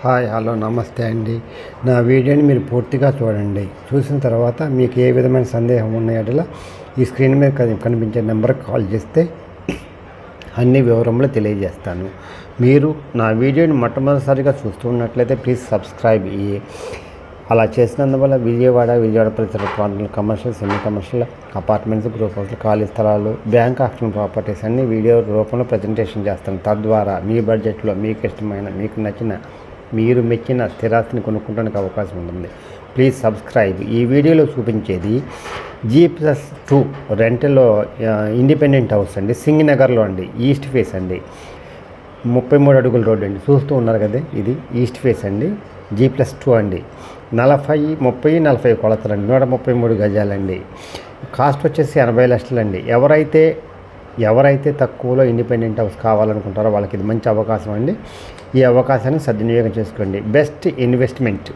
Hi hello నమస్తే అండి. నా వీడియోని మీరు పూర్తిగా చూడండి. చూసిన తర్వాత మీకు ఏ విధమైన సందేహం ఉన్నాయో ఈ స్క్రీన్ మీద కనిపించే నెంబర్కి కాల్ చేస్తే అన్ని వివరములు తెలియజేస్తాను. మీరు నా వీడియోని మొట్టమొదటిసారిగా చూస్తున్నట్లయితే ప్లీజ్ సబ్స్క్రైబ్ అలా చేసినందువల్ల విజయవాడ పరిసర ప్రాంతాలు commercial, semi commercial, apartments, group హౌస్లు, ఖాళీ స్థలాలు, బ్యాంక్ ఆక్షన్ ప్రాపర్టీస్ అన్ని వీడియో రూపంలో ప్రజెంటేషన్ చేస్తాను. తద్వారా మీ బడ్జెట్లో మీకు ఇష్టమైన, మీకు నచ్చిన, మీరు మెచ్చిన స్థిరాస్తిని కొనుక్కోవడానికి అవకాశం ఉంటుంది. Please subscribe. ఈ వీడియోలో చూపించేది G+2 రెంటల్లో ఇండిపెండెంట్ హౌస్ అండి, సింగనగర్లో అండి, ఈస్ట్ ఫేస్ అండి, 33 అడుగుల రోడ్డు అండి. చూస్తూ ఉన్నారు కదా, ఇది ఈస్ట్ ఫేస్ అండి, G+2 అండి, 30-40 కొలతలండి, 133 గజాలండి. కాస్ట్ వచ్చేసి 80 లక్షలండి. ఎవరైతే తక్కువలో ఇండిపెండెంట్ హౌస్ కావాలనుకుంటారో వాళ్ళకి ఇది మంచి అవకాశం అండి. ఈ అవకాశాన్ని సద్వినియోగం చేసుకోండి. Best investment.